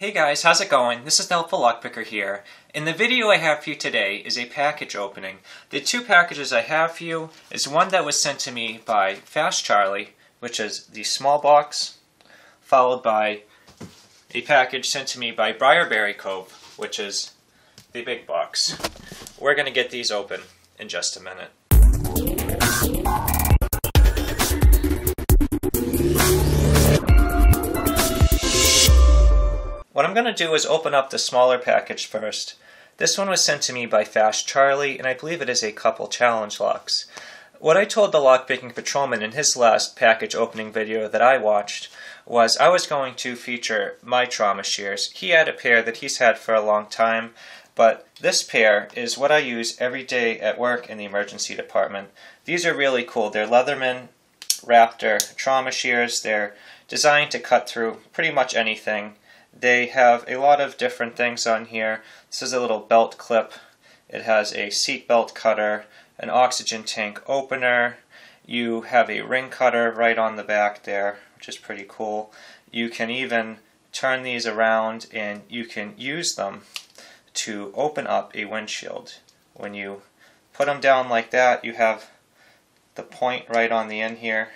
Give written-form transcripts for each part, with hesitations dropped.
Hey guys, how's it going? This is the HelpfulLockPicker here. In the video I have for you today is a package opening. The two packages I have for you is one that was sent to me by Fast Charlie, which is the small box, followed by a package sent to me by Briarberrycove, which is the big box. We're going to get these open in just a minute. What I'm going to do is open up the smaller package first. This one was sent to me by Fast Charlie, and I believe it is a couple challenge locks. What I told the lockpicking patrolman in his last package opening video that I watched was I was going to feature my trauma shears. He had a pair that he's had for a long time, but this pair is what I use every day at work in the emergency department. These are really cool. They're Leatherman Raptor trauma shears. They're designed to cut through pretty much anything. They have a lot of different things on here. This is a little belt clip. It has a seat belt cutter, an oxygen tank opener. You have a ring cutter right on the back there, which is pretty cool. You can even turn these around and you can use them to open up a windshield. When you put them down like that, you have the point right on the end here,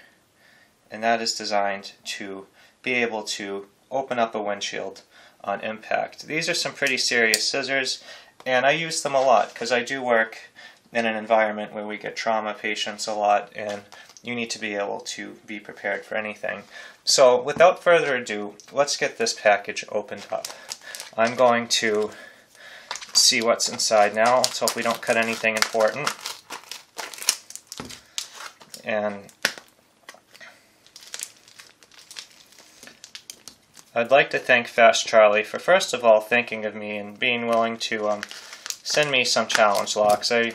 and that is designed to be able to open up a windshield on impact. These are some pretty serious scissors, and I use them a lot because I do work in an environment where we get trauma patients a lot, and you need to be able to be prepared for anything. So without further ado, let's get this package opened up. I'm going to see what's inside now. Let's hope we don't cut anything important. And I'd like to thank Fast Charlie for first of all thinking of me and being willing to send me some challenge locks. I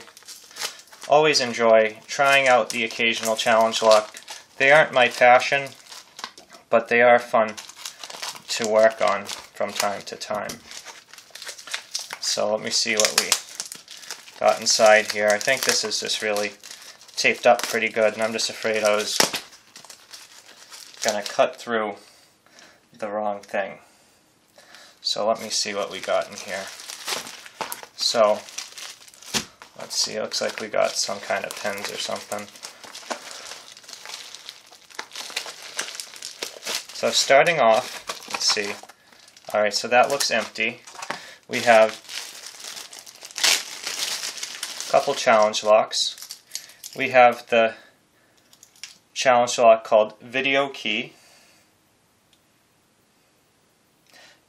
always enjoy trying out the occasional challenge lock. They aren't my passion, but they are fun to work on from time to time. So let me see what we got inside here. I think this is just really taped up pretty good, and I'm just afraid I was going to cut through the wrong thing. So let me see what we got in here. So let's see, it looks like we got some kind of pens or something. So starting off, let's see. Alright, so that looks empty. We have a couple challenge locks. We have the challenge lock called Video Key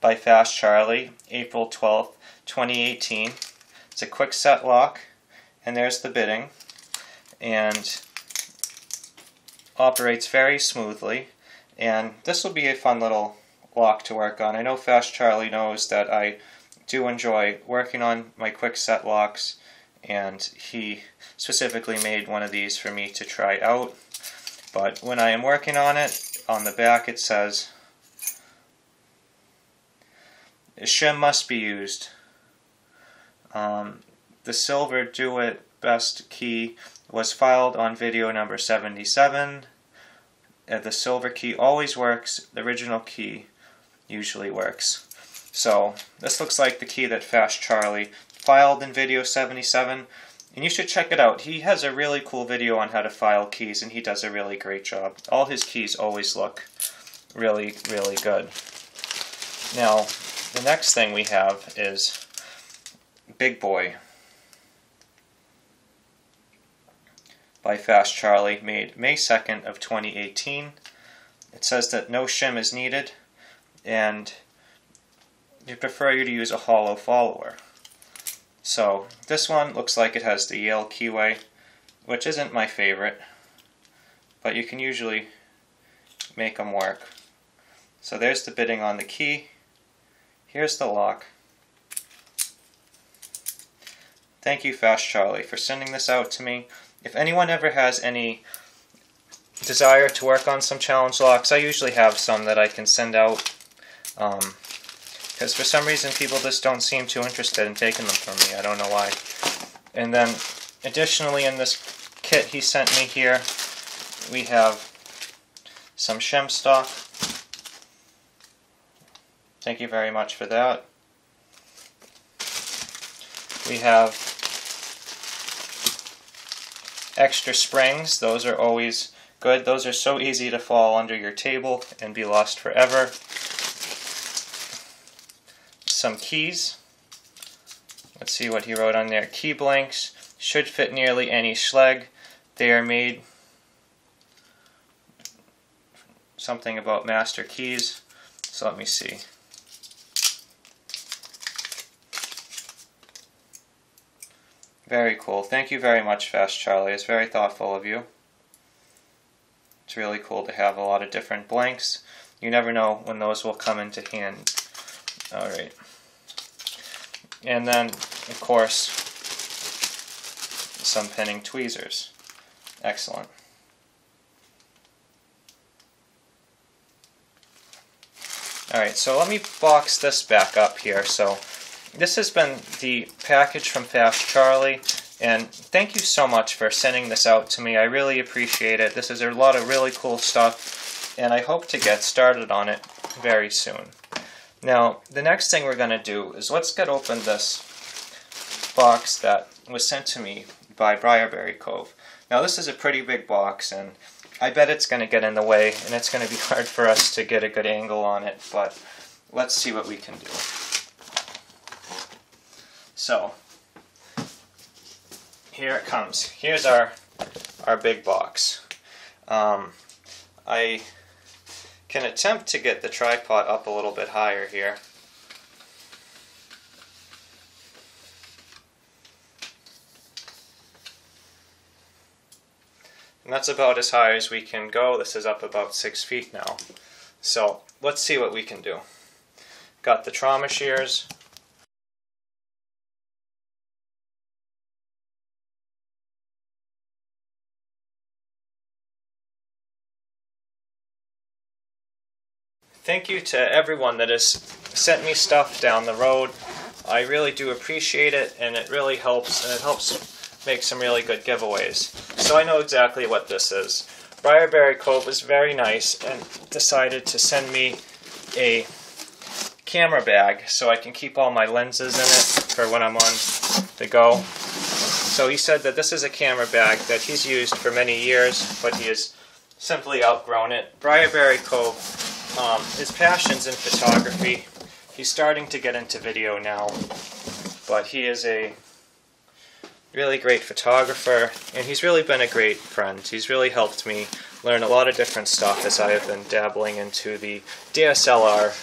by Fast Charlie, April 12th, 2018. It's a quick set lock, and there's the bitting, and operates very smoothly, and this will be a fun little lock to work on. I know Fast Charlie knows that I do enjoy working on my quick set locks, and he specifically made one of these for me to try out. But when I am working on it, on the back it says, "A shim must be used. The silver Do It Best key was filed on video number 77. The silver key always works. The original key usually works." So this looks like the key that Fast Charlie filed in video 77, and you should check it out. He has a really cool video on how to file keys, and he does a really great job. All his keys always look really, really good. Now, the next thing we have is Big Boy by Fast Charlie, made May 2nd of 2018. It says that no shim is needed, and they prefer you to use a hollow follower. So this one looks like it has the Yale keyway, which isn't my favorite, but you can usually make them work. So there's the bitting on the key. Here's the lock. Thank you, Fast Charlie, for sending this out to me. If anyone ever has any desire to work on some challenge locks, I usually have some that I can send out, because for some reason people just don't seem too interested in taking them from me. I don't know why. And then additionally in this kit he sent me here, we have some shim stock. Thank you very much for that. We have extra springs. Those are always good. Those are so easy to fall under your table and be lost forever. Some keys. Let's see what he wrote on there. Key blanks should fit nearly any schleg. They are made something about master keys. So let me see. Very cool. Thank you very much, Fast Charlie. It's very thoughtful of you. It's really cool to have a lot of different blanks. You never know when those will come into hand. Alright. And then, of course, some pinning tweezers. Excellent. Alright, so let me box this back up here. So this has been the package from Fast Charlie, and thank you so much for sending this out to me. I really appreciate it. This is a lot of really cool stuff, and I hope to get started on it very soon. Now, the next thing we're going to do is let's get open this box that was sent to me by Briarberrycove. Now, this is a pretty big box, and I bet it's going to get in the way, and it's going to be hard for us to get a good angle on it, but let's see what we can do. So, here it comes. Here's our big box. I can attempt to get the tripod up a little bit higher here. And that's about as high as we can go. This is up about 6 feet now. So, let's see what we can do. Got the trauma shears. Thank you to everyone that has sent me stuff down the road. I really do appreciate it, and it really helps, and it helps make some really good giveaways. So I know exactly what this is. Briarberrycove was very nice and decided to send me a camera bag so I can keep all my lenses in it for when I'm on the go. So he said that this is a camera bag that he's used for many years, but he has simply outgrown it. Briarberrycove, his passion's in photography. He's starting to get into video now, but he is a really great photographer, and he's really been a great friend. He's really helped me learn a lot of different stuff as I have been dabbling into the DSLR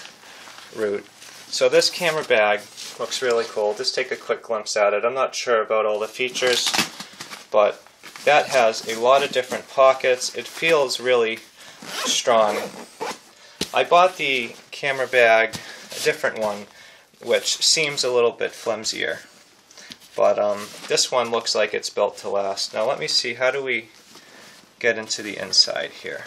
route. So this camera bag looks really cool. Just take a quick glimpse at it. I'm not sure about all the features, but that has a lot of different pockets. It feels really strong. I bought the camera bag, a different one, which seems a little bit flimsier. But this one looks like it's built to last. Now let me see, how do we get into the inside here?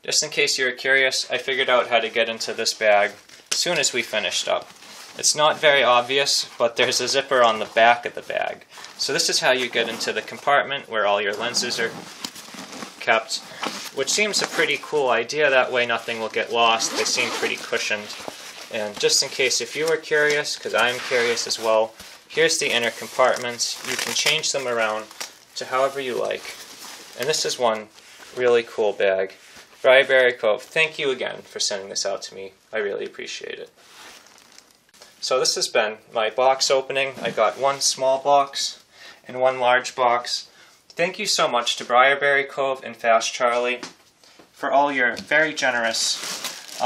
Just in case you're curious, I figured out how to get into this bag as soon as we finished up. It's not very obvious, but there's a zipper on the back of the bag. So this is how you get into the compartment where all your lenses are kept, which seems a pretty cool idea. That way nothing will get lost. They seem pretty cushioned. And just in case if you were curious, because I'm curious as well, here's the inner compartments. You can change them around to however you like. And this is one really cool bag. Briarberrycove, thank you again for sending this out to me. I really appreciate it. So this has been my box opening. I got one small box and one large box. Thank you so much to Briarberrycove and Fast Charlie for all your very generous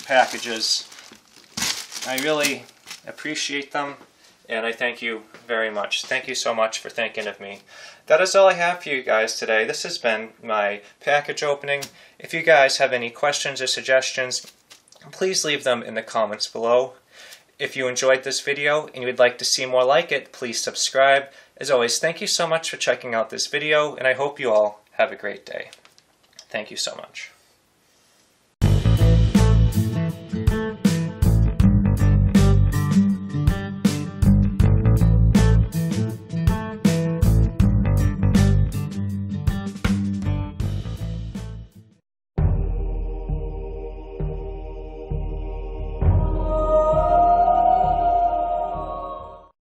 packages. I really appreciate them, and I thank you very much. Thank you so much for thinking of me. That is all I have for you guys today. This has been my package opening. If you guys have any questions or suggestions, please leave them in the comments below. If you enjoyed this video and you would like to see more like it, please subscribe. As always, thank you so much for checking out this video, and I hope you all have a great day. Thank you so much.